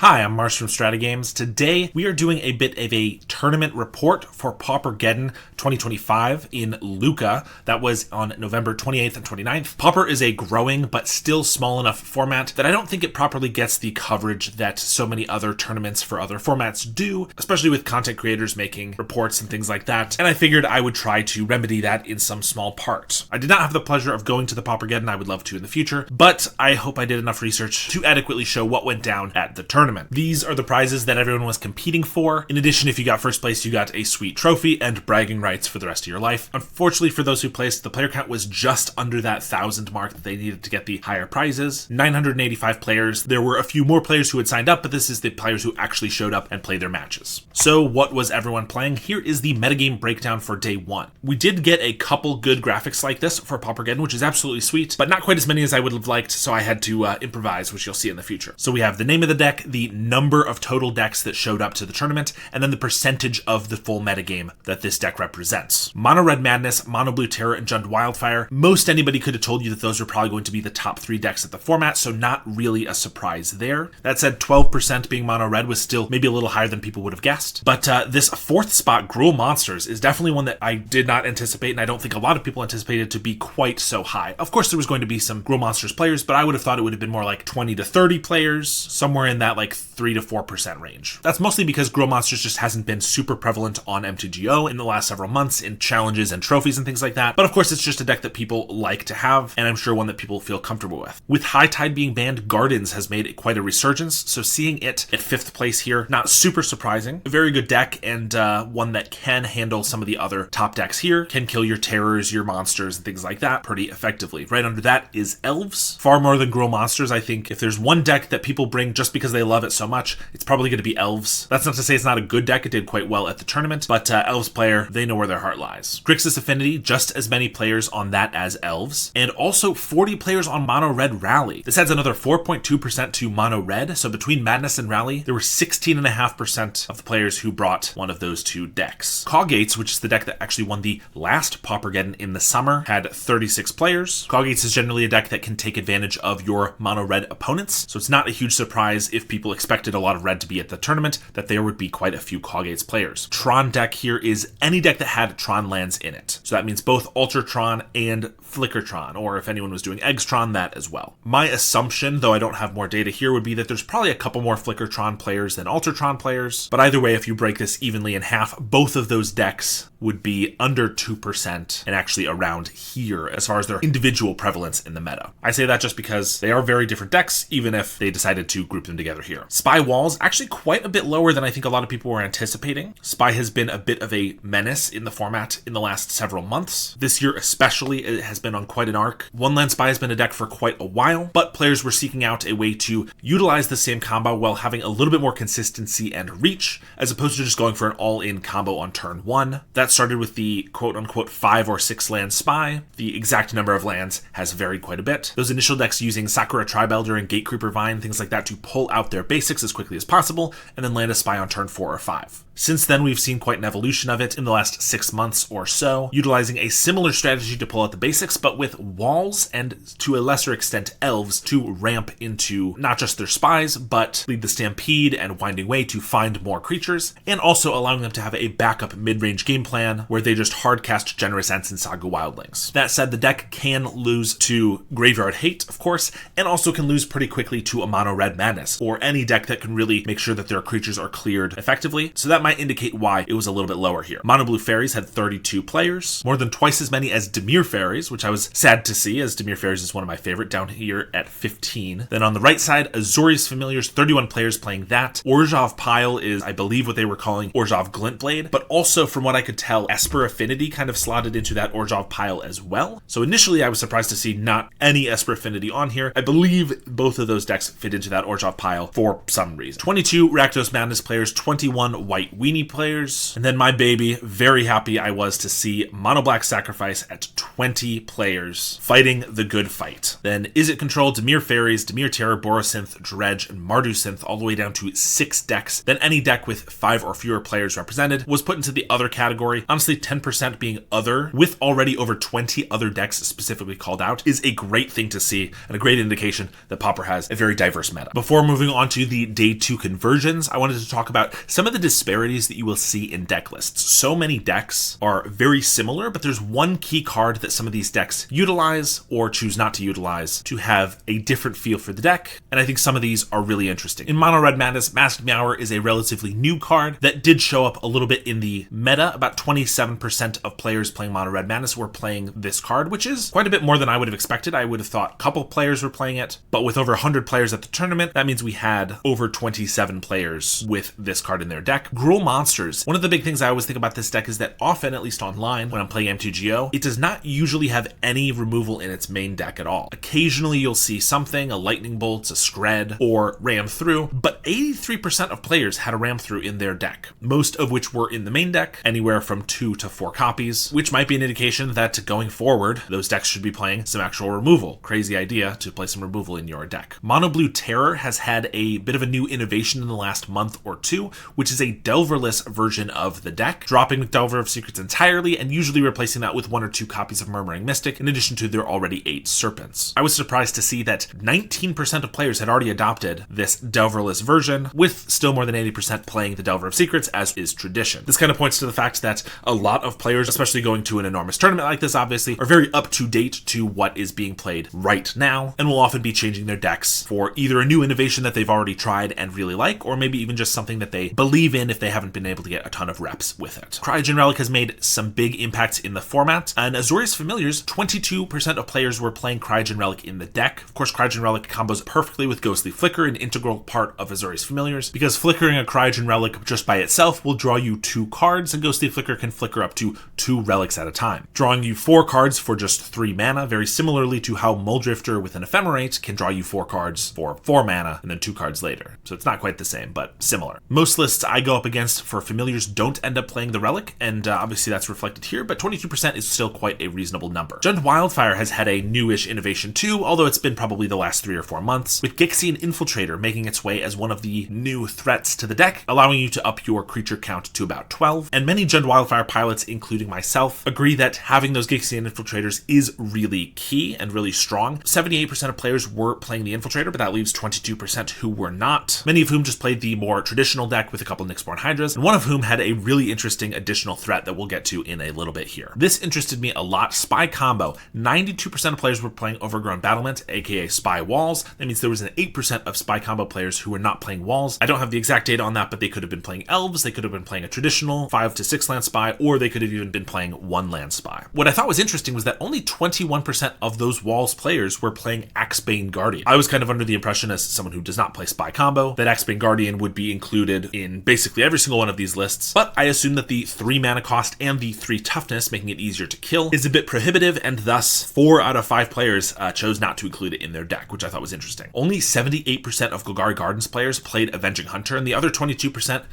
Hi, I'm Mars from StrataGames. Today, we are doing a bit of a tournament report for Paupergeddon 2025 in Lucca. That was on November 28th and 29th. Pauper is a growing but still small enough format that I don't think it properly gets the coverage that so many other tournaments for other formats do, especially with content creators making reports and things like that, and I figured I would try to remedy that in some small part. I did not have the pleasure of going to the Paupergeddon. I would love to in the future, but I hope I did enough research to adequately show what went down at the tournament. These are the prizes that everyone was competing for. In addition, if you got first place, you got a sweet trophy and bragging rights for the rest of your life. Unfortunately, for those who placed, the player count was just under that 1,000 mark that they needed to get the higher prizes. 985 players. There were a few more players who had signed up, but this is the players who actually showed up and played their matches. So what was everyone playing? Here is the metagame breakdown for day one. We did get a couple good graphics like this for Paupergeddon, which is absolutely sweet, but not quite as many as I would have liked, so I had to improvise, which you'll see in the future. So we have the name of the deck, the number of total decks that showed up to the tournament, and then the percentage of the full metagame that this deck represents. Mono Red Madness, Mono Blue Terror, and Jund Wildfire. Most anybody could have told you that those were probably going to be the top three decks at the format, so not really a surprise there. That said, 12% being Mono Red was still maybe a little higher than people would have guessed. But this fourth spot, Gruul Monsters, is definitely one that I did not anticipate, and I don't think a lot of people anticipated to be quite so high. Of course, there was going to be some Gruul Monsters players, but I would have thought it would have been more like 20 to 30 players, somewhere in that like 3 to 4% range. That's mostly because Gruul Monsters just hasn't been super prevalent on MTGO in the last several months in challenges and trophies and things like that. But of course, it's just a deck that people like to have, and I'm sure one that people feel comfortable with. With High Tide being banned, Gardens has made quite a resurgence, so seeing it at 5th place here, not super surprising. A very good deck, and one that can handle some of the other top decks here, can kill your terrors, your monsters, and things like that pretty effectively. Right under that is Elves. Far more than Gruul Monsters. I think if there's one deck that people bring just because they love it so much, it's probably going to be Elves. That's not to say it's not a good deck. It did quite well at the tournament, but Elves player, they know where their heart lies. Grixis Affinity, just as many players on that as Elves, and also 40 players on Mono Red Rally. This adds another 4.2% to Mono Red, so between Madness and Rally, there were 16.5% of the players who brought one of those two decks. Coggates, which is the deck that actually won the last Paupergeddon in the summer, had 36 players. Coggates is generally a deck that can take advantage of your Mono Red opponents, so it's not a huge surprise if people expected a lot of red to be at the tournament, that there would be quite a few Coggates players. Tron deck here is any deck that had Tron lands in it. So that means both Ultratron and Flickertron, or if anyone was doing Eggstron, that as well. My assumption, though I don't have more data here, would be that there's probably a couple more Flickertron players than Ultratron players, but either way, if you break this evenly in half, both of those decks would be under 2% and actually around here as far as their individual prevalence in the meta. I say that just because they are very different decks, even if they decided to group them together here. Spy Walls, actually quite a bit lower than I think a lot of people were anticipating. Spy has been a bit of a menace in the format in the last several months. This year especially, it has been on quite an arc. One Land Spy has been a deck for quite a while, but players were seeking out a way to utilize the same combo while having a little bit more consistency and reach, as opposed to just going for an all-in combo on turn one. That started with the quote-unquote 5 or 6 land Spy. The exact number of lands has varied quite a bit. Those initial decks using Sakura Tribe-Elder and Gatecreeper Vine, things like that, to pull out their basics as quickly as possible, and then land a Spy on turn 4 or 5. Since then, we've seen quite an evolution of it in the last 6 months or so, utilizing a similar strategy to pull out the basics, but with walls and, to a lesser extent, elves to ramp into not just their spies, but lead the Stampede and Winding Way to find more creatures, and also allowing them to have a backup mid-range game plan where they just hardcast Generous Ents and Saga Wildlings. That said, the deck can lose to Graveyard Hate, of course, and also can lose pretty quickly to a Mono Red Madness, or any deck that can really make sure that their creatures are cleared effectively, so that might indicate why it was a little bit lower here. Mono Blue Fairies had 32 players, more than twice as many as Dimir Fairies, which I was sad to see, as Dimir Fairies is one of my favorite, down here at 15. Then on the right side, Azorius Familiars, 31 players playing that. Orzhov Pile is, I believe, what they were calling Orzhov Glintblade, but also, from what I could tell, Esper Affinity kind of slotted into that Orzhov Pile as well. So initially, I was surprised to see not any Esper Affinity on here. I believe both of those decks fit into that Orzhov Pile for some reason. 22 Rakdos Madness players, 21 White Weenie players, and then my baby, very happy I was to see Mono Black Sacrifice at 20 players fighting the good fight. Then Izzet Control, Dimir Fairies, Dimir Terror, Borosynth, Dredge, and Mardusynth, all the way down to 6 decks. Then any deck with 5 or fewer players represented was put into the other category. Honestly, 10% being other, with already over 20 other decks specifically called out, is a great thing to see and a great indication that Pauper has a very diverse meta. Before moving on to the day 2 conversions, I wanted to talk about some of the disparities that you will see in deck lists. So many decks are very similar, but there's one key card that some of these decks utilize or choose not to utilize to have a different feel for the deck, and I think some of these are really interesting. In Mono Red Madness, Masked Meower is a relatively new card that did show up a little bit in the meta. About 27% of players playing Mono Red Madness were playing this card, which is quite a bit more than I would have expected. I would have thought a couple players were playing it, but with over 100 players at the tournament, that means we had over 27 players with this card in their deck. Gruul Monsters. One of the big things I always think about this deck is that often, at least online, when I'm playing MTGO, it does not usually have any removal in its main deck at all. Occasionally you'll see something, a Lightning Bolt, a Scred, or Ram Through, but 83% of players had a Ram Through in their deck, most of which were in the main deck, anywhere from 2 to 4 copies, which might be an indication that going forward, those decks should be playing some actual removal. Crazy idea to play some removal in your deck. Mono Blue Terror has had a bit of a new innovation in the last month or two, which is a Delverless version of the deck, dropping Delver of Secrets entirely and usually replacing that with 1 or 2 copies of Murmuring Mystic, in addition to their already 8 Serpents. I was surprised to see that 19% of players had already adopted this Delverless version, with still more than 80% playing the Delver of Secrets, as is tradition. This kind of points to the fact that a lot of players, especially going to an enormous tournament like this, obviously, are very up to date to what is being played right now, and will often be changing their decks for either a new innovation that they've already tried and really like, or maybe even just something that they believe in if they haven't been able to get a ton of reps with it. Cryogen Relic has made some big impacts in the format, and Azorius Familiars, 22% of players were playing Cryogen Relic in the deck. Of course, Cryogen Relic combos perfectly with Ghostly Flicker, an integral part of Azorius Familiars, because flickering a Cryogen Relic just by itself will draw you 2 cards, and Ghostly Flicker can flicker up to 2 relics at a time, drawing you 4 cards for just 3 mana, very similarly to how Muldrifter with an Ephemerate can draw you 4 cards for 4 mana and then 2 cards later. So it's not quite the same, but similar. Most lists I go up against for Familiars don't end up playing the Relic, and obviously that's reflected here, but 22% is still quite a reasonable number. Jund Wildfire has had a newish innovation too, although it's been probably the last 3 or 4 months, with Gixian Infiltrator making its way as one of the new threats to the deck, allowing you to up your creature count to about 12. And many Jund Wildfire pilots, including myself, agree that having those Gixian Infiltrators is really key and really strong. 78% of players were playing the Infiltrator, but that leaves 22% who were not, many of whom just played the more traditional deck with a couple Nyxborn Hydras, and one of whom had a really interesting additional threat that we'll get to in a little bit here. This interested me a lot. Spy Combo. 92% of players were playing Overgrown Battlement, aka Spy Walls. That means there was an 8% of Spy Combo players who were not playing Walls. I don't have the exact data on that, but they could have been playing Elves, they could have been playing a traditional 5 to 6 land Spy, or they could have even been playing 1 land Spy. What I thought was interesting was that only 21% of those Walls players were playing Axebane Guardian. I was kind of under the impression, as someone who does not play Spy Combo, that Axebane Guardian would be included in basically every single one of these lists, but I assume that the 3 mana cost and the 3 toughness, making it easier to kill, is a bit prohibitive, and thus 4 out of 5 players chose not to include it in their deck, which I thought was interesting. Only 78% of Golgari Gardens players played Avenging Hunter, and the other 22%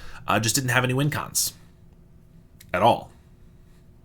just didn't have any win cons at all.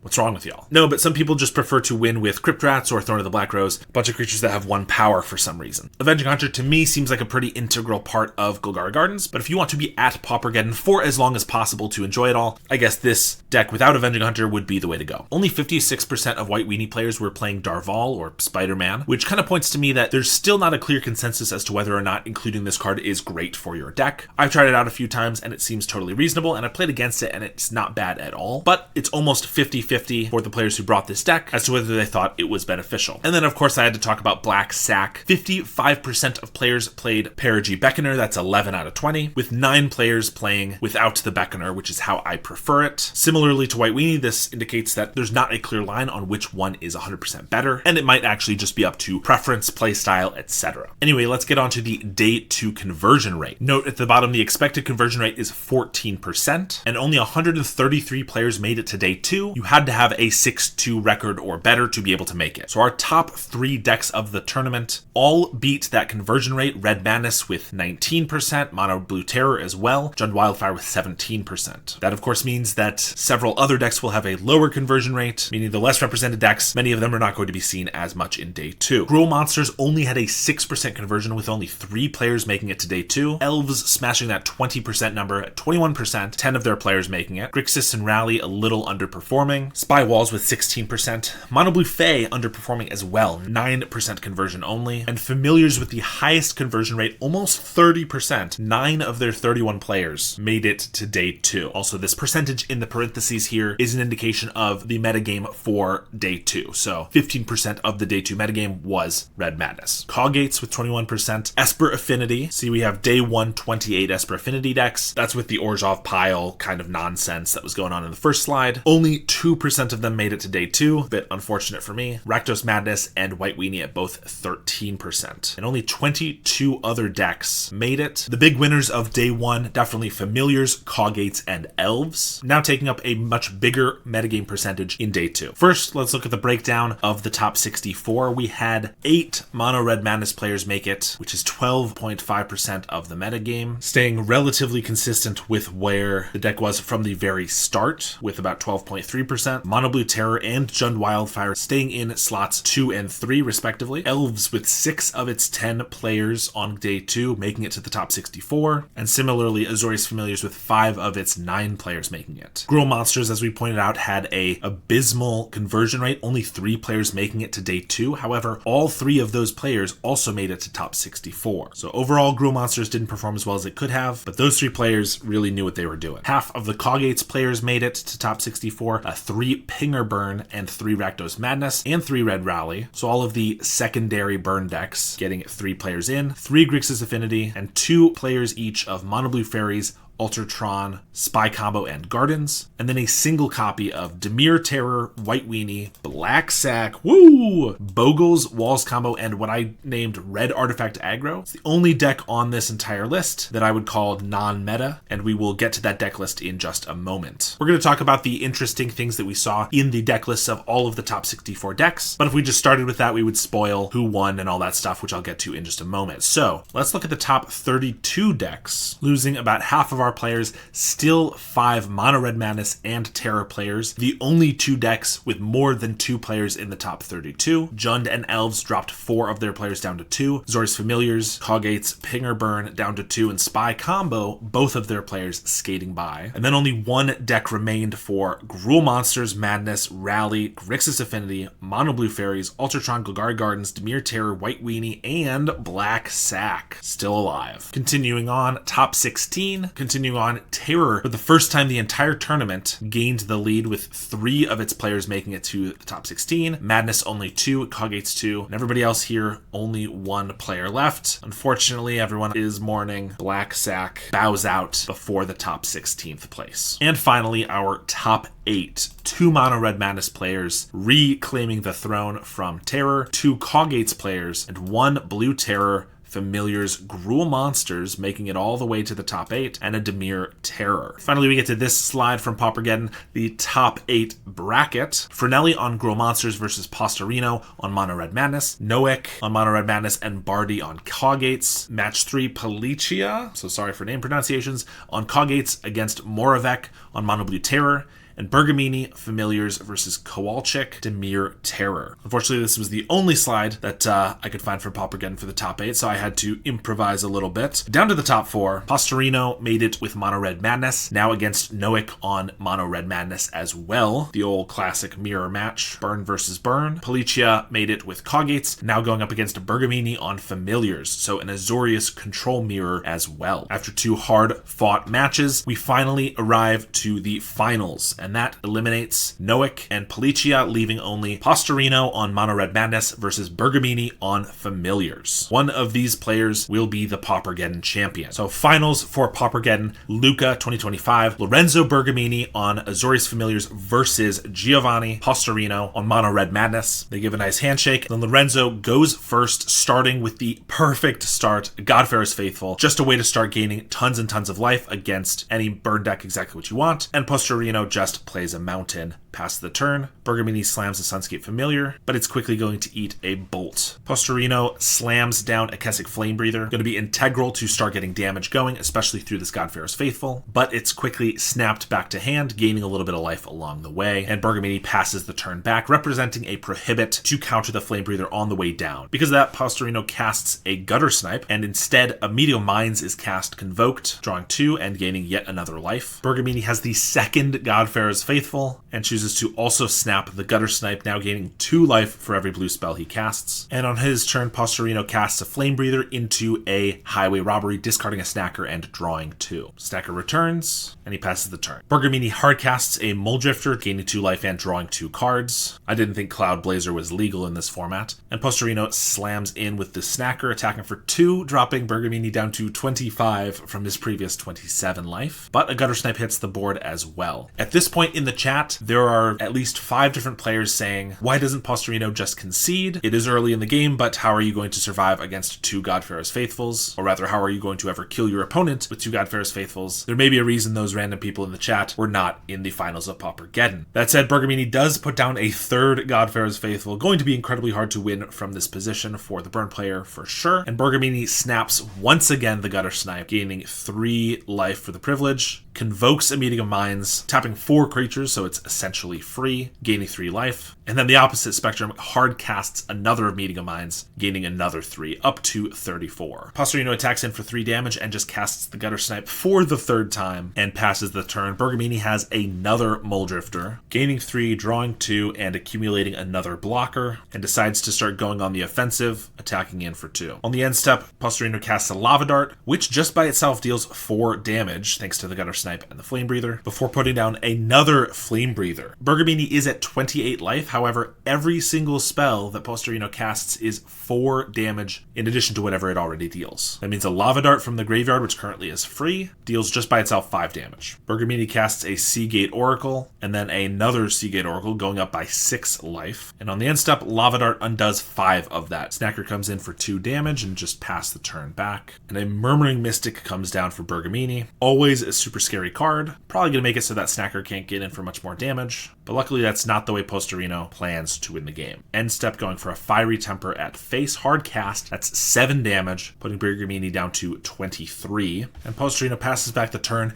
What's wrong with y'all? No, but some people just prefer to win with Crypt Rats or Thorn of the Black Rose, a bunch of creatures that have 1 power for some reason. Avenging Hunter to me seems like a pretty integral part of Golgari Gardens, but if you want to be at Paupergeddon for as long as possible to enjoy it all, I guess this deck without Avenging Hunter would be the way to go. Only 56% of White Weenie players were playing Darval or Spider-Man, which kind of points to me that there's still not a clear consensus as to whether or not including this card is great for your deck. I've tried it out a few times and it seems totally reasonable, and I played against it and it's not bad at all, but it's almost 50-50 for the players who brought this deck as to whether they thought it was beneficial. And then of course I had to talk about Black Sack. 55% of players played Perigee Beckoner, that's 11 out of 20, with 9 players playing without the Beckoner, which is how I prefer it. Similarly to White Weenie, this indicates that there's not a clear line on which one is 100% better, and it might actually just be up to preference, playstyle, etc. Anyway, let's get on to the day 2 conversion rate. Note at the bottom, the expected conversion rate is 14%, and only 133 players made it to day 2. You had to have a 6-2 record or better to be able to make it. So our top 3 decks of the tournament all beat that conversion rate. Red Madness with 19%, Mono Blue Terror as well, Jund Wildfire with 17%. That of course means that several other decks will have a lower conversion rate, meaning the less represented decks, many of them are not going to be seen as much in day 2. Gruul Monsters only had a 6% conversion with only 3 players making it to day 2. Elves smashing that 20% number at 21%, 10 of their players making it. Grixis and Rally a little underperforming. Spy Walls with 16%, Mono Blue Fae underperforming as well, 9% conversion only, and Familiars with the highest conversion rate, almost 30%. 9 of their 31 players made it to day 2. Also, this percentage in the parentheses here is an indication of the metagame for day 2. So 15% of the day 2 metagame was Red Madness. Coggates with 21%, Esper Affinity. See, we have day 1 28 Esper Affinity decks. That's with the Orzhov pile kind of nonsense that was going on in the first slide. Only 2% of them made it to day 2. A bit unfortunate for me. Rakdos Madness and White Weenie at both 13%. And only 22 other decks made it. The big winners of day 1, definitely Familiars, Coggates, and Elves. Now taking up a much bigger metagame percentage in day 2. First, let's look at the breakdown of the top 64. We had 8 Mono Red Madness players make it, which is 12.5% of the metagame, staying relatively consistent with where the deck was from the very start, with about 12.3%. Mono Blue Terror and Jund Wildfire staying in slots 2 and 3 respectively. Elves with 6 of its 10 players on day 2 making it to the top 64, and similarly Azorius Familiars with 5 of its 9 players making it. Gruul Monsters, as we pointed out, had a abysmal conversion rate, only 3 players making it to day 2. However, all 3 of those players also made it to top 64. So overall, Gruul Monsters didn't perform as well as it could have, but those 3 players really knew what they were doing. Half of the Coggates players made it to top 64, 3 Pinger Burn and 3 Rakdos Madness, and 3 Red Rally. So all of the secondary burn decks getting 3 players in, 3 Grixis Affinity, and 2 players each of Mono Blue Fairies, Ultratron, Spy Combo, and Gardens, and then a single copy of Dimir Terror, White Weenie, Black Sack, woo! Bogle's Walls Combo, and what I named Red Artifact Aggro. It's the only deck on this entire list that I would call non-meta, and we will get to that deck list in just a moment. We're going to talk about the interesting things that we saw in the deck lists of all of the top 64 decks, but if we just started with that, we would spoil who won and all that stuff, which I'll get to in just a moment. So let's look at the top 32 decks, losing about half of our players, still 5 Mono Red Madness and Terror players, the only 2 decks with more than 2 players in the top 32. Jund and Elves dropped 4 of their players down to 2. Azorius Familiars, Coggates, Pinger Burn down to 2, and Spy Combo, both of their players skating by. And then only 1 deck remained for Gruul Monsters, Madness, Rally, Grixis Affinity, Mono Blue Fairies, Ultratron, Golgari Gardens, Dimir Terror, White Weenie, and Black Sack, still alive. Continuing on, top 16, continuing on, Terror, for the first time the entire tournament, gained the lead with 3 of its players making it to the top 16. Madness only 2, Coggates 2, and everybody else here only 1 player left. Unfortunately, everyone is mourning. Black Sack bows out before the top 16th place. And finally, our top 8. 2 Mono Red Madness players reclaiming the throne from Terror, 2 Coggates players, and 1 Blue Terror, Familiars, Gruul Monsters making it all the way to the top 8, and a Dimir Terror. Finally, we get to this slide from Paupergeddon, the top 8 bracket. Frenelli on Gruul Monsters versus Postorino on Mono Red Madness, Noek on Mono Red Madness, and Bardi on Coggates. Match 3, Palicia, so sorry for name pronunciations, on Coggates against Moravec on Mono Blue Terror, and Bergamini, Familiars versus Kowalczyk, Dimir Terror. Unfortunately, this was the only slide that I could find for Paupergeddon for the top 8, so I had to improvise a little bit. Down to the top 4, Postorino made it with Mono Red Madness, now against Noek on Mono Red Madness as well. The old classic mirror match, Burn versus Burn. Palicia made it with Coggates, now going up against Bergamini on Familiars, so an Azorius control mirror as well. After 2 hard-fought matches, we finally arrive to the finals, and that eliminates Noek and Palicia, leaving only Postorino on Mono Red Madness versus Bergamini on Familiars. One of these players will be the Paupergeddon champion. So finals for Paupergeddon, Lucca 2025, Lorenzo Bergamini on Azorius Familiars versus Giovanni Postorino on Mono Red Madness. They give a nice handshake, then Lorenzo goes first, starting with the perfect start, Godfarer's Faithful, just a way to start gaining tons and tons of life against any burn deck, exactly what you want, and Postorino just plays a mountain. Past the turn, Bergamini slams a Sunscape Familiar, but it's quickly going to eat a Bolt. Postorino slams down a Kessic Flame Breather, going to be integral to start getting damage going, especially through this Godfarer's Faithful, but it's quickly snapped back to hand, gaining a little bit of life along the way, and Bergamini passes the turn back, representing a Prohibit to counter the Flame Breather on the way down. Because of that, Postorino casts a Gutter Snipe, and instead, a Medium Minds is cast Convoked, drawing 2 and gaining yet another life. Bergamini has the second Godfarer's Pharaoh's Faithful, and chooses to also snap the Gutter Snipe, now gaining 2 life for every blue spell he casts. And on his turn, Paupergeddon casts a Flame Breather into a Highway Robbery, discarding a Snacker and drawing 2. Snacker returns, and he passes the turn. Bergamini hardcasts a Muldrifter, gaining 2 life and drawing 2 cards. I didn't think Cloud Blazer was legal in this format. And Paupergeddon slams in with the Snacker, attacking for 2, dropping Bergamini down to 25 from his previous 27 life. But a Gutter Snipe hits the board as well. At this point in the chat, there are at least 5 different players saying, why doesn't Paupergeddon just concede? It is early in the game, but how are you going to survive against 2 God Pharaoh's Faithfuls? Or rather, how are you going to ever kill your opponent with 2 God Pharaoh's Faithfuls? There may be a reason those random people in the chat were not in the finals of Paupergeddon. That said, Bergamini does put down a 3rd God Pharaoh's Faithful, going to be incredibly hard to win from this position for the burn player for sure. And Bergamini snaps once again the Gutter Snipe, gaining 3 life for the privilege, convokes a Meeting of Minds, tapping 4 creatures, so it's essentially free, gaining 3 life. And then the opposite spectrum hard casts another Meeting of Minds, gaining another 3, up to 34. Paupergeddon attacks in for 3 damage and just casts the Gutter Snipe for the 3rd time and passes the turn. Bergamini has another Muldrifter, gaining 3, drawing 2, and accumulating another blocker, and decides to start going on the offensive, attacking in for 2. On the end step, Paupergeddon casts a Lava Dart, which just by itself deals 4 damage, thanks to the Gutter Snipe and the Flame Breather, before putting down another Flame Breather. Bergamini is at 28 life, however, every single spell that Paupergeddon casts is 4 damage in addition to whatever it already deals. That means a Lava Dart from the graveyard, which currently is free, deals just by itself 5 damage. Bergamini casts a Seagate Oracle, and then another Seagate Oracle, going up by 6 life. And on the end step, Lava Dart undoes 5 of that. Snacker comes in for 2 damage and just pass the turn back. And a Murmuring Mystic comes down for Bergamini. Always a super scary card. Probably going to make it so that Snacker can't get in for much more damage. But luckily that's not the way Paupergeddon plans to win the game. End step going for a Fiery Temper at face. Hard cast. That's 7 damage, putting Bergamini down to 23. And Paupergeddon passes back the turn.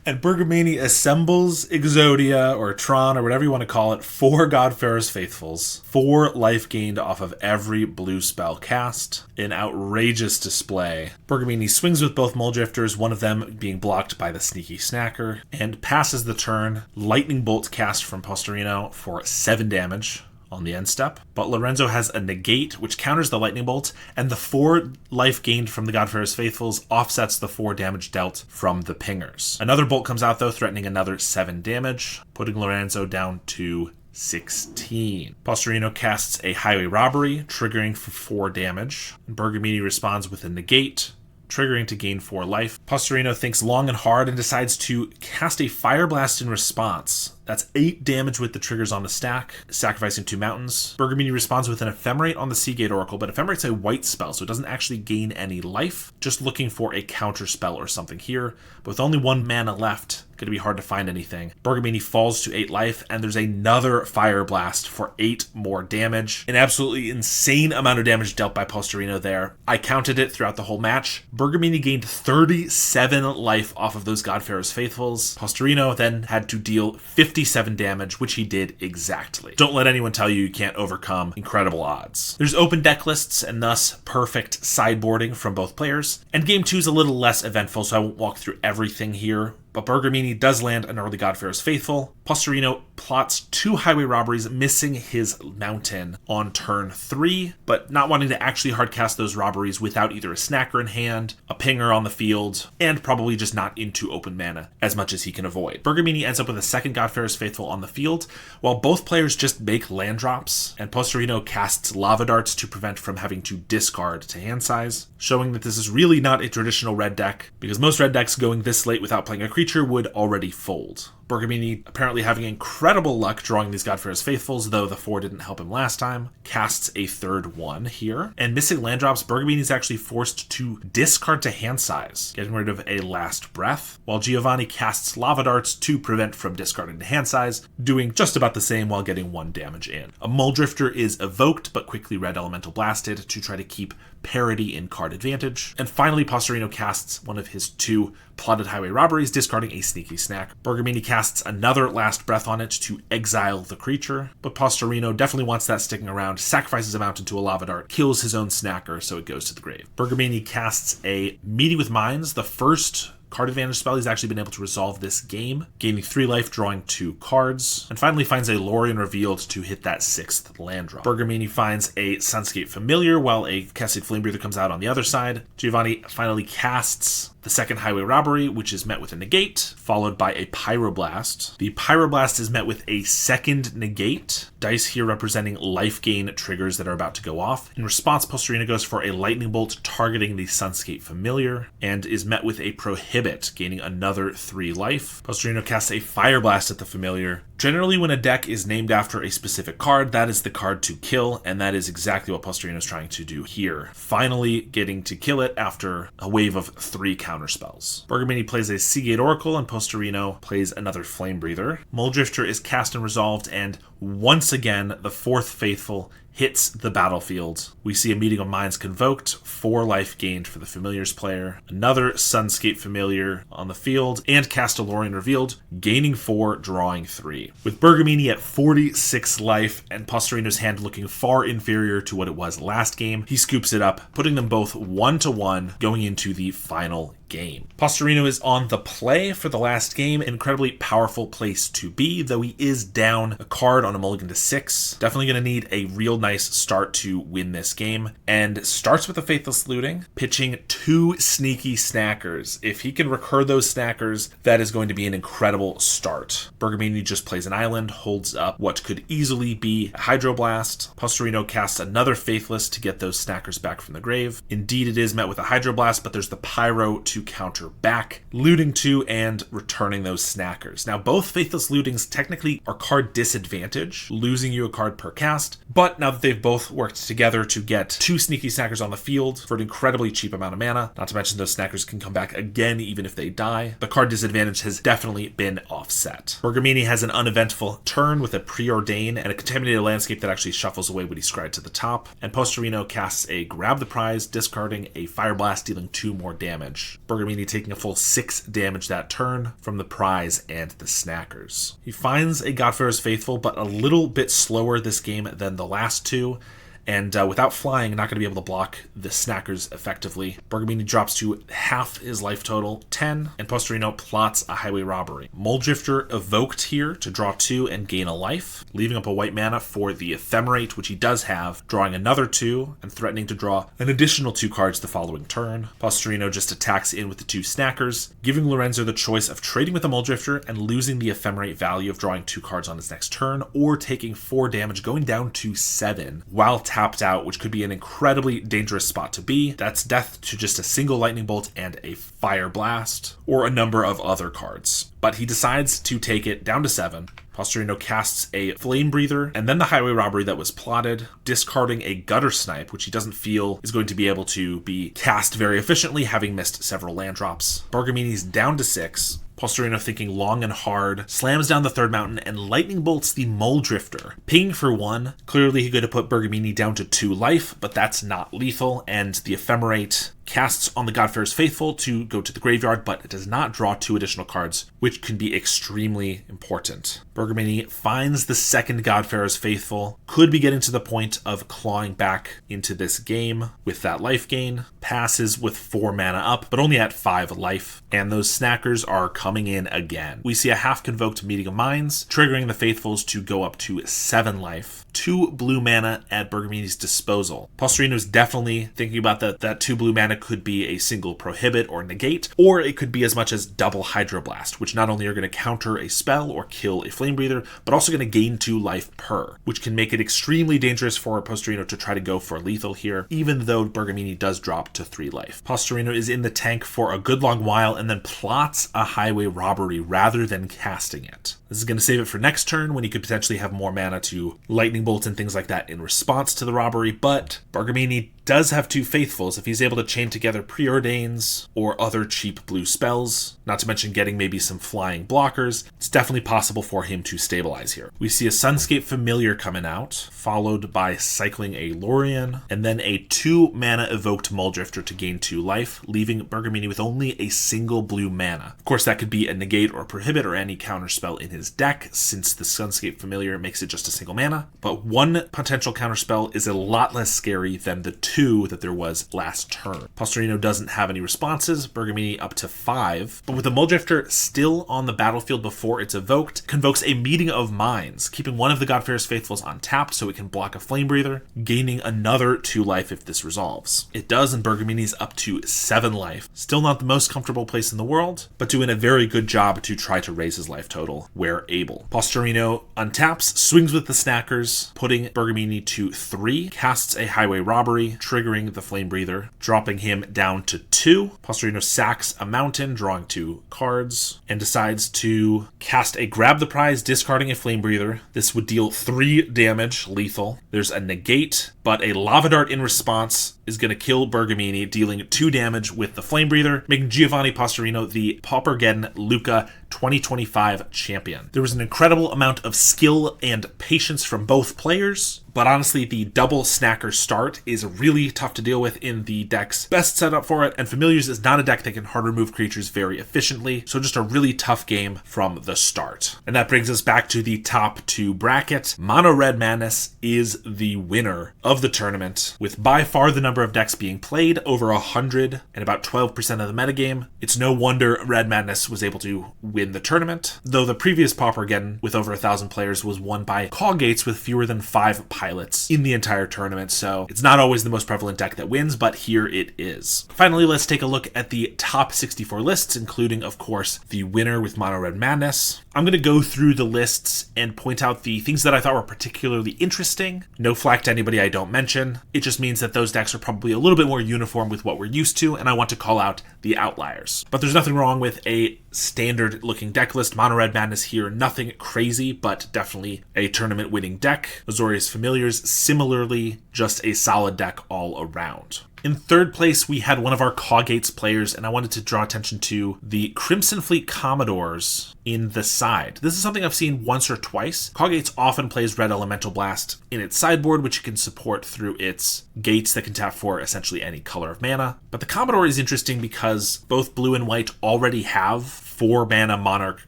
And Bergamini assembles Exodia, or Tron, or whatever you want to call it, 4 God Pharaoh's Faithfuls. 4 life gained off of every blue spell cast. An outrageous display. Bergamini swings with both Muldrifters, one of them being blocked by the Sneaky Snacker, and passes the turn. Lightning Bolt cast from Paupergeddon for 7 damage on the end step. But Lorenzo has a negate, which counters the Lightning Bolt, and the 4 life gained from the God Pharaoh's Faithfuls offsets the 4 damage dealt from the pingers. Another bolt comes out, though, threatening another 7 damage, putting Lorenzo down to 16. Paupergeddon casts a Highway Robbery, triggering for 4 damage. Bergamini responds with a negate, triggering to gain 4 life. Paupergeddon thinks long and hard and decides to cast a Fire Blast in response. That's 8 damage with the triggers on the stack, sacrificing 2 mountains. Bergamini responds with an Ephemerate on the Seagate Oracle, but Ephemerate's a white spell, so it doesn't actually gain any life. Just looking for a counter spell or something here. But with only 1 mana left, going to be hard to find anything. Bergamini falls to 8 life, and there's another Fire Blast for 8 more damage. An absolutely insane amount of damage dealt by Paupergeddon there. I counted it throughout the whole match. Bergamini gained 37 life off of those God Pharaoh's Faithfuls. Paupergeddon then had to deal 57 damage, which he did exactly. Don't let anyone tell you can't overcome incredible odds. There's open deck lists and thus perfect sideboarding from both players. And game 2 is a little less eventful, so I won't walk through everything here. But Bergamini does land an early God Pharaoh's Faithful. Paupergeddon plots 2 Highway Robberies, missing his mountain on turn 3, but not wanting to actually hardcast those robberies without either a Snacker in hand, a Pinger on the field, and probably just not into open mana as much as he can avoid. Bergamini ends up with a second God Pharaoh's Faithful on the field, while both players just make land drops, and Paupergeddon casts Lava Darts to prevent from having to discard to hand size, showing that this is really not a traditional red deck, because most red decks going this late without playing a creature would already fold. Bergamini, apparently having incredible luck drawing these God Pharaoh's Faithfuls, though the 4 didn't help him last time, casts a 3rd one here. And missing land drops, Bergamini is actually forced to discard to hand size, getting rid of a Last Breath, while Giovanni casts Lava Darts to prevent from discarding to hand size, doing just about the same while getting 1 damage in. A Muldrifter is evoked, but quickly Red Elemental blasted to try to keep parity in card advantage. And finally, Paupergeddon casts one of his 2 plotted Highway Robberies, discarding a Sneaky Snack. Bergamini casts another Last Breath on it to exile the creature, but Paupergeddon definitely wants that sticking around, sacrifices a mountain to a Lava Dart, kills his own Snacker, so it goes to the grave. Bergamini casts a Meeting with Minds, the first card advantage spell, he's actually been able to resolve this game, gaining 3 life, drawing 2 cards, and finally finds a Lorien Revealed to hit that 6th land drop. Bergamini finds a Sunscape Familiar while a Cascade Flamebreather comes out on the other side. Giovanni finally casts the second Highway Robbery, which is met with a negate, followed by a Pyroblast. The Pyroblast is met with a second negate, dice here representing life gain triggers that are about to go off. In response, Posturino goes for a Lightning Bolt targeting the Sunscape Familiar, and is met with a Prohibit, gaining another 3 life. Posturino casts a Fireblast at the Familiar. Generally, when a deck is named after a specific card, that is the card to kill, and that is exactly what Posturino is trying to do here. Finally getting to kill it after a wave of 3 counterspells. Bergamini plays a Seagate Oracle, and Posturino plays another Flamebreather. Muldrifter is cast and resolved, and once again, the 4th Faithful hits the battlefield. We see a Meeting of Minds convoked, 4 life gained for the Familiars player, another Sunscape Familiar on the field, and cast a Lorien Revealed, gaining 4, drawing 3. With Bergamini at 46 life and Posturino's hand looking far inferior to what it was last game, he scoops it up, putting them both 1-1 going into the final game. Posturino is on the play for the last game, an incredibly powerful place to be, though he is down a card on a mulligan to 6. Definitely going to need a real nice start to win this game, and starts with the Faithless Looting, pitching 2 sneaky snackers. If he can recur those snackers, that is going to be an incredible start. Bergamini just plays an island, holds up what could easily be a Hydroblast. Posturino casts another Faithless to get those snackers back from the grave. Indeed, it is met with a Hydroblast, but there's the Pyro to counter back, looting 2 and returning those snackers. Now, both Faithless Lootings technically are card disadvantage, losing you a card per cast, but now that they've both worked together to get 2 sneaky snackers on the field for an incredibly cheap amount of mana, not to mention those snackers can come back again even if they die, the card disadvantage has definitely been offset. Bergamini has an uneventful turn with a Preordain and a Contaminated Landscape that actually shuffles away what he scried to the top, and Posturino casts a Grab the Prize, discarding a Fireblast, dealing 2 more damage. Bergamini taking a full 6 damage that turn from the prize and the snackers. He finds a Godfarer's Faithful, but a little bit slower this game than the last 2, and without flying, not going to be able to block the snackers effectively. Bergamini drops to half his life total, 10, and Posturino plots a Highway Robbery. Muldrifter evoked here to draw 2 and gain a life, leaving up a white mana for the Ephemerate, which he does have, drawing another 2 and threatening to draw an additional 2 cards the following turn. Posturino just attacks in with the 2 snackers, giving Lorenzo the choice of trading with the Muldrifter and losing the Ephemerate value of drawing 2 cards on his next turn, or taking 4 damage going down to 7 while tapped out, which could be an incredibly dangerous spot to be. That's death to just a single Lightning Bolt and a Fire Blast, or a number of other cards. But he decides to take it down to 7. Posturino casts a Flame Breather, and then the Highway Robbery that was plotted, discarding a Gutter Snipe, which he doesn't feel is going to be able to be cast very efficiently, having missed several land drops. Bergamini's down to 6. Posturino, thinking long and hard, slams down the 3rd mountain and Lightning Bolts the Muldrifter. Ping for 1. Clearly he could have put Bergamini down to 2 life, but that's not lethal, and the Ephemerate casts on the Godfarer's Faithful to go to the graveyard, but it does not draw 2 additional cards, which can be extremely important. Bergamini finds the second Godfarer's Faithful, could be getting to the point of clawing back into this game with that life gain, passes with 4 mana up, but only at 5 life, and those snackers are coming in again. We see a half-convoked Meeting of Minds, triggering the Faithfuls to go up to 7 life. 2 blue mana at Bergamini's disposal. Posturino is definitely thinking about that 2 blue mana could be a single Prohibit or Negate, or it could be as much as double Hydroblast, which not only are going to counter a spell or kill a Flame Breather, but also going to gain 2 life per, which can make it extremely dangerous for Posturino to try to go for lethal here, even though Bergamini does drop to 3 life. Posturino is in the tank for a good long while and then plots a Highway Robbery rather than casting it. This is going to save it for next turn when he could potentially have more mana to Lightning Bolts and things like that in response to the robbery, but Bergamini does have 2 Faithfuls if he's able to chain together Preordains or other cheap blue spells, not to mention getting maybe some flying blockers. It's definitely possible for him to stabilize here. We see a Sunscape Familiar coming out, followed by cycling a Lorien, and then a 2 mana evoked Muldrifter to gain 2 life, leaving Bergamini with only a single blue mana. Of course, that could be a Negate or a Prohibit or any counterspell in his deck, since the Sunscape Familiar makes it just a single mana, but 1 potential counterspell is a lot less scary than the 2 that there was last turn. Pastorino doesn't have any responses, Bergamini up to 5, but with the Mulldrifter still on the battlefield before it's evoked, convokes a Meeting of Minds, keeping one of the God-Fearer's Faithfuls untapped so it can block a Flame Breather, gaining another 2 life if this resolves. It does, and Bergamini's up to 7 life. Still not the most comfortable place in the world, but doing a very good job to try to raise his life total where able. Pastorino untaps, swings with the Snackers, putting Bergamini to 3, casts a Highway Robbery, triggering the Flame Breather, dropping him down to 2. Pastorino sacks a mountain, drawing 2 cards, and decides to cast a Grab the Prize, discarding a Flame Breather. This would deal 3 damage, lethal. There's a negate, but a Lava Dart in response is going to kill Bergamini, dealing 2 damage with the Flame Breather, making Giovanni Pastorino the Paupergeddon Lucca 2025 champion. There was an incredible amount of skill and patience from both players, but honestly, the double Snacker start is really tough to deal with in the deck's best setup for it, and Familiars is not a deck that can hard remove creatures very efficiently, so just a really tough game from the start. And that brings us back to the top 2 bracket. Mono Red Madness is the winner of the tournament, with by far the number of decks being played, over 100, and about 12% of the metagame. It's no wonder Red Madness was able to win the tournament, though the previous Paupergeddon with over 1,000 players was won by Callgates with fewer than 5 pilots in the entire tournament, so it's not always the most prevalent deck that wins, but here it is. Finally, let's take a look at the top 64 lists, including, of course, the winner with Mono Red Madness. I'm going to go through the lists and point out the things that I thought were particularly interesting. No flack to anybody I don't mention. It just means that those decks are probably a little bit more uniform with what we're used to, and I want to call out the outliers. But there's nothing wrong with a standard looking deck list. Mono Red Madness here, nothing crazy, but definitely a tournament winning deck. Azorius Familiars, similarly, just a solid deck all around. In third place, we had one of our Cawgates players, and I wanted to draw attention to the Crimson Fleet Commodores in the side. This is something I've seen once or twice. Cawgates often plays Red Elemental Blast in its sideboard, which it can support through its gates that can tap for essentially any color of mana. But the Commodore is interesting because both blue and white already have 4 mana Monarch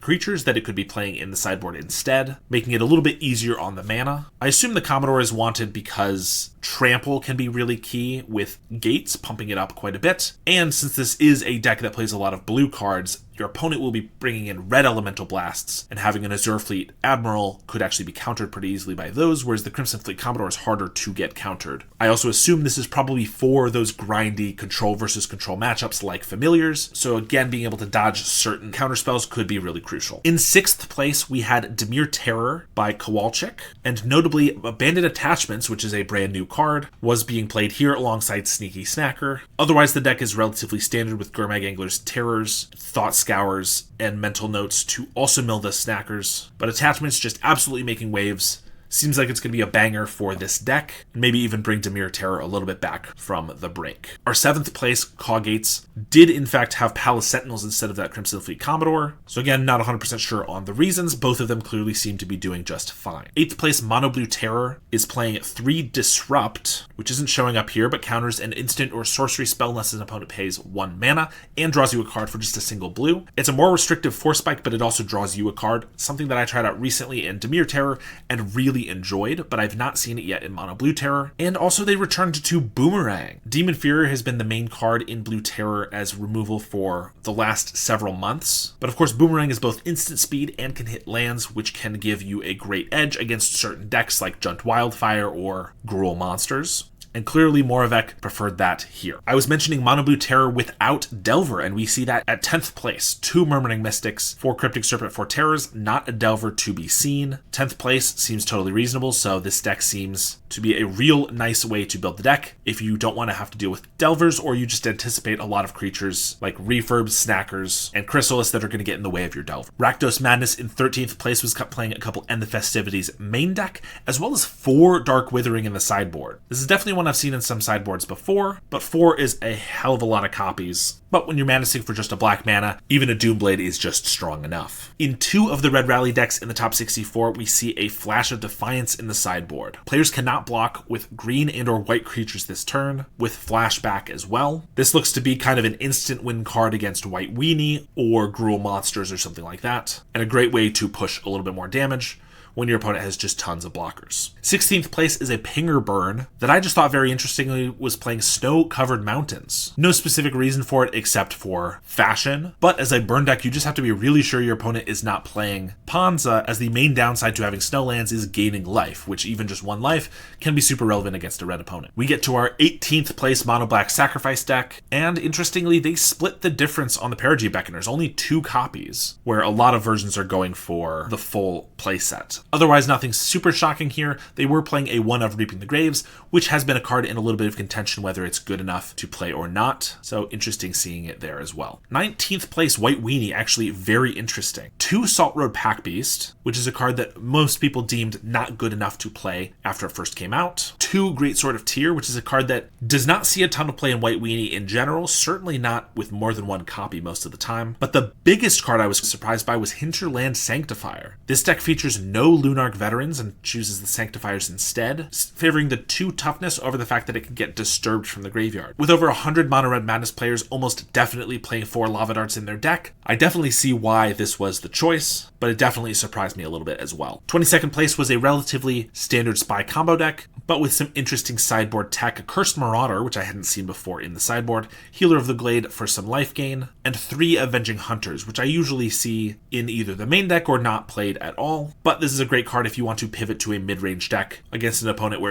creatures that it could be playing in the sideboard instead, making it a little bit easier on the mana. I assume the Commodore is wanted because Trample can be really key with gates, pumping it up quite a bit. And since this is a deck that plays a lot of blue cards, your opponent will be bringing in red elemental blasts, and having an Azure Fleet Admiral could actually be countered pretty easily by those, whereas the Crimson Fleet Commodore is harder to get countered. I also assume this is probably for those grindy control versus control matchups like Familiars, so again, being able to dodge certain counterspells could be really crucial. In 6th place, we had Dimir Terror by Kowalczyk, and notably, Abandoned Attachments, which is a brand new card, was being played here alongside Sneaky Snacker. Otherwise, the deck is relatively standard with Gurmag Angler's Terrors, Thought Scours, and Mental Notes to also mill the Snackers, but Attachments just absolutely making waves. Seems like it's going to be a banger for this deck, and maybe even bring Dimir Terror a little bit back from the brink. Our 7th place, Cawgates, did in fact have Palace Sentinels instead of that Crimson Fleet Commodore, so again, not 100% sure on the reasons. Both of them clearly seem to be doing just fine. 8th place, Mono Blue Terror, is playing 3 Disrupt, which isn't showing up here, but counters an instant or sorcery spell unless an opponent pays 1 mana, and draws you a card for just a single blue. It's a more restrictive Force Spike, but it also draws you a card, something that I tried out recently in Dimir Terror, and really enjoyed, but I've not seen it yet in Mono Blue Terror. And also they returned to Boomerang. Demon Fury has been the main card in Blue Terror as removal for the last several months, but of course Boomerang is both instant speed and can hit lands, which can give you a great edge against certain decks like Junt Wildfire or Gruul Monsters. And clearly Moravec preferred that here. I was mentioning Mono Blue Terror without Delver, and we see that at 10th place. 2 Murmuring Mystics, 4 Cryptic Serpent, 4 Terrors, not a Delver to be seen. 10th place seems totally reasonable, so this deck seems to be a real nice way to build the deck if you don't want to have to deal with Delvers, or you just anticipate a lot of creatures like Refurbs, Snackers, and Chrysalis that are going to get in the way of your Delver. Rakdos Madness in 13th place was playing a couple End the Festivities main deck, as well as 4 Dark Withering in the sideboard. This is definitely one I've seen in some sideboards before, but 4 is a hell of a lot of copies. But when you're manacing for just a black mana, even a Doomblade is just strong enough. In 2 of the Red Rally decks in the top 64, we see a Flash of Defiance in the sideboard. Players cannot block with green and or white creatures this turn, with flashback as well. This looks to be kind of an instant win card against White Weenie or Gruul Monsters or something like that, and a great way to push a little bit more damage. when your opponent has just tons of blockers. 16th place is a Pinger Burn that I just thought very interestingly was playing snow-covered mountains. No specific reason for it except for fashion, but as a burn deck, you just have to be really sure your opponent is not playing Panza, as the main downside to having snow lands is gaining life, which even just one life can be super relevant against a red opponent. We get to our 18th place mono black sacrifice deck, and interestingly, they split the difference on the Paupergeddon Beckoners, only 2 copies, where a lot of versions are going for the full playset. Otherwise, nothing super shocking here. They were playing a 1 of Reaping the Graves, which has been a card in a little bit of contention whether it's good enough to play or not, so interesting seeing it there as well. 19th place White Weenie, actually very interesting. 2 Salt Road Pack Beast, which is a card that most people deemed not good enough to play after it first came out. 2 Great Sword of Tyr, which is a card that does not see a ton of play in White Weenie in general, certainly not with more than 1 copy most of the time. But the biggest card I was surprised by was Hinterland Sanctifier. This deck features no Lunarch Veterans and chooses the Sanctifiers instead, favoring the 2 toughness over the fact that it can get disturbed from the graveyard. With over 100 Mono Red Madness players almost definitely playing 4 Lava Darts in their deck, I definitely see why this was the choice, but it definitely surprised me a little bit as well. 22nd place was a relatively standard Spy combo deck, but with some interesting sideboard tech. A Cursed Marauder, which I hadn't seen before in the sideboard, Healer of the Glade for some life gain, and 3 Avenging Hunters, which I usually see in either the main deck or not played at all. But this is a great card if you want to pivot to a mid-range deck against an opponent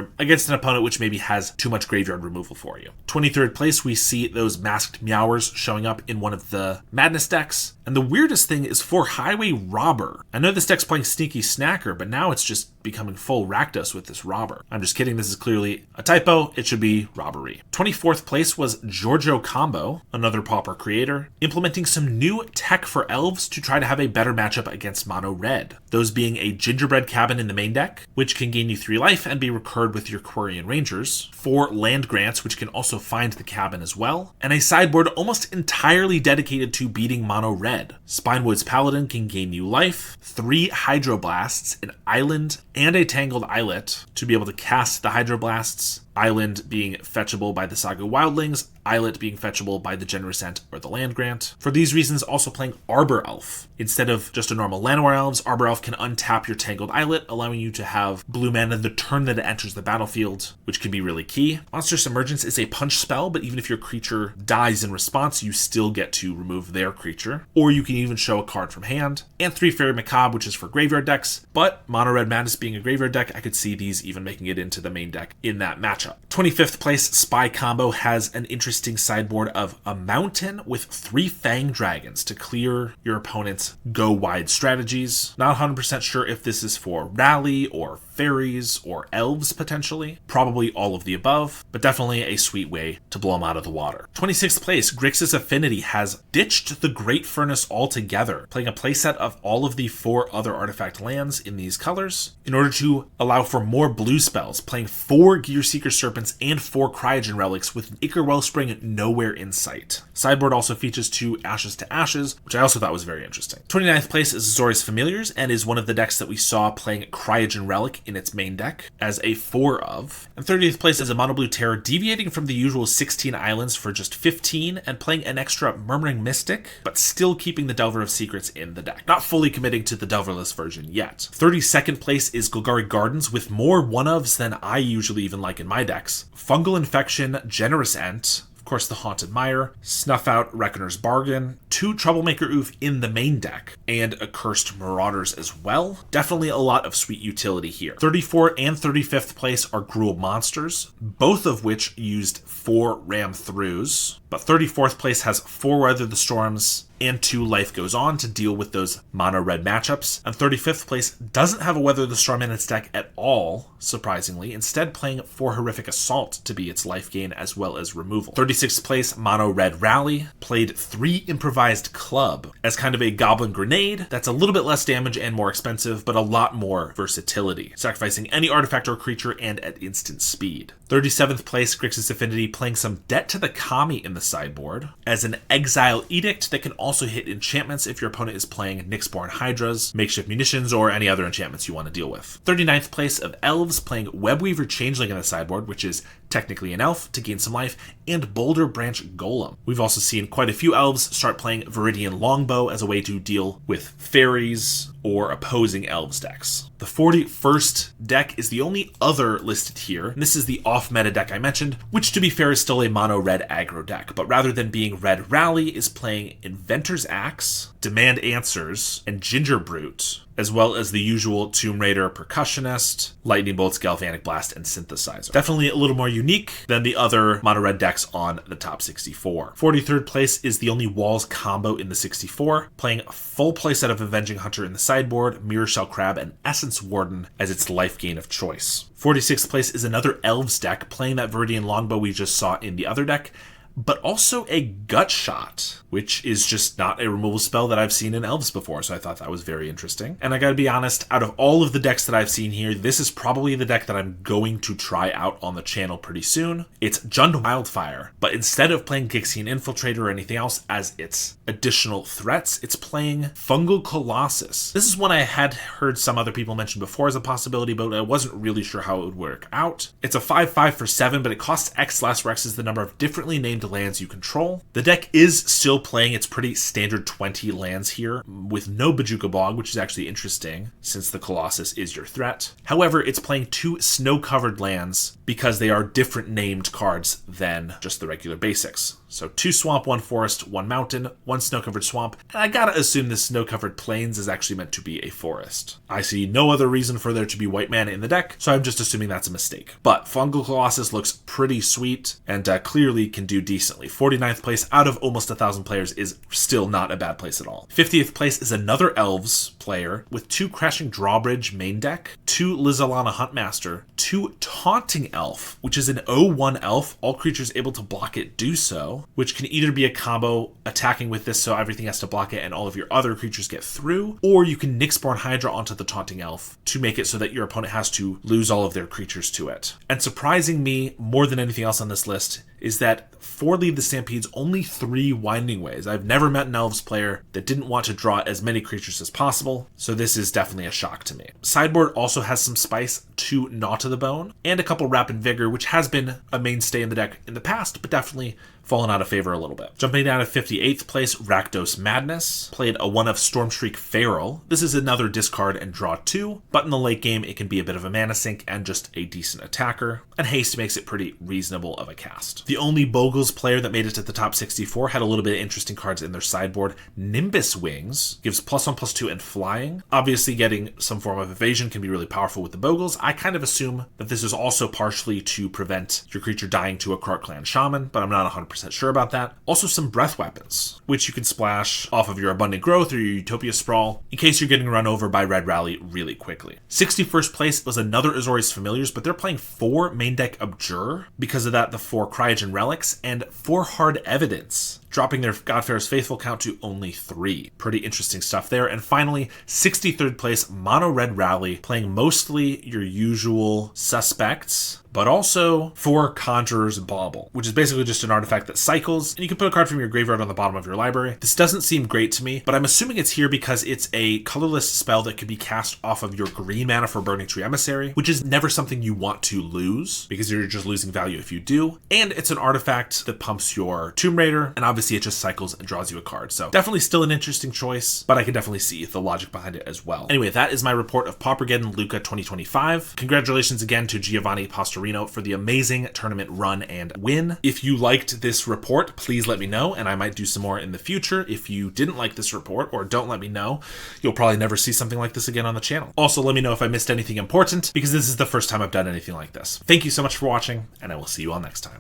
which maybe has too much graveyard removal for you. 23rd place, we see those Masked Meowers showing up in one of the Madness decks. And the weirdest thing is for Highway Robber. I know this deck's playing Sneaky Snacker, but now it's just becoming full Rakdos with this Robber. I'm just kidding, this is clearly a typo. It should be Robbery. 24th place was Giorgio Combo, another Pauper creator, implementing some new tech for elves to try to have a better matchup against mono red. Those being a Gingerbread Cabin in the main deck, which can gain you 3 life and be recurred with your Quarian Rangers, 4 Land Grants, which can also find the cabin as well, and a sideboard almost entirely dedicated to beating mono red. Spinewood's Paladin can gain you life, 3 Hydroblasts, an island, and a Tangled Islet to be able to cast the Hydroblasts, Island being fetchable by the Saga Wildlings, Islet being fetchable by the Generous Ent or the Land Grant. For these reasons, also playing Arbor Elf. Instead of just a normal Llanowar Elves, Arbor Elf can untap your Tangled Islet, allowing you to have blue mana the turn that it enters the battlefield, which can be really key. Monstrous Emergence is a punch spell, but even if your creature dies in response, you still get to remove their creature, or you can even show a card from hand. And 3 Fairy Macabre, which is for graveyard decks, but Mono Red Madness being a graveyard deck, I could see these even making it into the main deck in that matchup. 25th place Spy combo has an interesting sideboard of a mountain with 3 Fang Dragons to clear your opponent's go wide strategies. Not 100% sure if this is for rally or fairies or elves potentially. Probably all of the above, but definitely a sweet way to blow them out of the water. 26th place, Grixis Affinity has ditched the Great Furnace altogether, playing a playset of all of the 4 other artifact lands in these colors in order to allow for more blue spells, playing 4 Gearseeker Serpents and 4 Cryogen Relics with an Ichor Wellspring nowhere in sight. Sideboard also features 2 Ashes to Ashes, which I also thought was very interesting. 29th place is Azorius Familiars and is one of the decks that we saw playing Cryogen Relic in its main deck as a 4 of. And 30th place is a Mono Blue Terror, deviating from the usual 16 islands for just 15 and playing an extra Murmuring Mystic, but still keeping the Delver of Secrets in the deck. Not fully committing to the Delverless version yet. 32nd place is Golgari Gardens with more 1-ofs than I usually even like in my decks. Fungal Infection, Generous Ent, of course the Haunted Mire, Snuff Out Reckoner's Bargain, 2 Troublemaker Oof in the main deck, and a Cursed Marauders as well. Definitely a lot of sweet utility here. 34th and 35th place are Gruul Monsters, both of which used 4 Ram Throughs, but 34th place has 4 Weather the Storms and 2 Life Goes On to deal with those mono red matchups. And 35th place doesn't have a Weather the Storm in its deck at all, surprisingly, instead playing 4 Horrific Assault to be its life gain as well as removal. 36th place, Mono Red Rally, played 3 Improvised Club as kind of a Goblin Grenade that's a little bit less damage and more expensive, but a lot more versatility, sacrificing any artifact or creature and at instant speed. 37th place, Grixis Affinity, playing some Debt to the Kami in the sideboard as an Exile Edict that can also hit enchantments if your opponent is playing Nyxborn Hydras, Makeshift Munitions, or any other enchantments you want to deal with. 39th place of Elves, playing Webweaver Changeling in the sideboard, which is technically an elf to gain some life, and Boulder Branch Golem. We've also seen quite a few elves start playing Viridian Longbow as a way to deal with fairies or opposing elves decks. The 41st deck is the only other listed here, and this is the off-meta deck I mentioned, which to be fair is still a mono-red aggro deck, but rather than being Red Rally is playing Inventor's Axe, Demand Answers, and Ginger Brute, as well as the usual Tomb Raider Percussionist, Lightning Bolts, Galvanic Blast, and Synthesizer. Definitely a little more unique than the other mono-red decks on the top 64. 43rd place is the only Walls combo in the 64, playing a full playset of Avenging Hunter in the sideboard, Mirror Shell Crab, and Essence Warden as its life gain of choice. 46th place is another Elves deck, playing that Viridian Longbow we just saw in the other deck, but also a Gut Shot, which is just not a removal spell that I've seen in Elves before, so I thought that was very interesting. And I gotta be honest, out of all of the decks that I've seen here, this is probably the deck that I'm going to try out on the channel pretty soon. It's Jund Wildfire, but instead of playing Gixian Infiltrator or anything else as its additional threats, it's playing Fungal Colossus. This is one I had heard some other people mention before as a possibility, but I wasn't really sure how it would work out. It's a 5/5 for 7, but it costs X less, where X is the number of differently named lands you control. The deck is still playing its pretty standard 20 lands here, with no Bojuka Bog, which is actually interesting since the Colossus is your threat. However, it's playing 2 snow-covered lands because they are different named cards than just the regular basics. So 2 swamp, 1 forest, 1 mountain, 1 snow-covered swamp, and I gotta assume this snow-covered plains is actually meant to be a forest. I see no other reason for there to be white mana in the deck, so I'm just assuming that's a mistake. But Fungal Colossus looks pretty sweet, and clearly can do decently. 49th place out of almost 1,000 players is still not a bad place at all. 50th place is another Elves player with 2 Crashing Drawbridge main deck, 2 Lizalana Huntmaster, 2 Taunting Elf, which is an 0/1 elf, all creatures able to block it do so, which can either be a combo attacking with this so everything has to block it and all of your other creatures get through, or you can Nyxborn Hydra onto the Taunting Elf to make it so that your opponent has to lose all of their creatures to it. And surprising me more than anything else on this list is that for Lead the Stampede's only 3 Winding Ways. I've never met an Elves player that didn't want to draw as many creatures as possible, so this is definitely a shock to me. Sideboard also has some spice to Gnaw to the Bone, and a couple Rapid Vigor, which has been a mainstay in the deck in the past, but definitely fallen out of favor a little bit. Jumping down to 58th place, Rakdos Madness. Played a 1 of Stormstreak Feral. This is another discard and draw 2, but in the late game it can be a bit of a mana sink and just a decent attacker, and haste makes it pretty reasonable of a cast. The only Bogles player that made it to the top 64 had a little bit of interesting cards in their sideboard. Nimbus Wings gives +1/+2 and flying. Obviously getting some form of evasion can be really powerful with the Bogles. I kind of assume that this is also partially to prevent your creature dying to a Krark Clan Shaman, but I'm not 100% sure about that. Also some Breath Weapons, which you can splash off of your Abundant Growth or your Utopia Sprawl in case you're getting run over by Red Rally really quickly. 61st place was another Azorius Familiars, but they're playing 4 main deck Abjure. Because of that, the 4 Cryogen Relics and 4 Hard Evidence, dropping their Godfarer's Faithful count to only 3. Pretty interesting stuff there. And finally, 63rd place, Mono Red Rally, playing mostly your usual suspects, but also 4 Conjurer's Bauble, which is basically just an artifact that cycles, and you can put a card from your graveyard on the bottom of your library. This doesn't seem great to me, but I'm assuming it's here because it's a colorless spell that could be cast off of your green mana for Burning Tree Emissary, which is never something you want to lose, because you're just losing value if you do. And it's an artifact that pumps your Tomb Raider, and obviously it just cycles and draws you a card. So definitely still an interesting choice, but I can definitely see the logic behind it as well. Anyway, that is my report of Paupergeddon Lucca 2025. Congratulations again to Giovanni Pastorino for the amazing tournament run and win. If you liked this report, please let me know, and I might do some more in the future. If you didn't like this report or don't let me know, you'll probably never see something like this again on the channel. Also, let me know if I missed anything important, because this is the first time I've done anything like this. Thank you so much for watching, and I will see you all next time.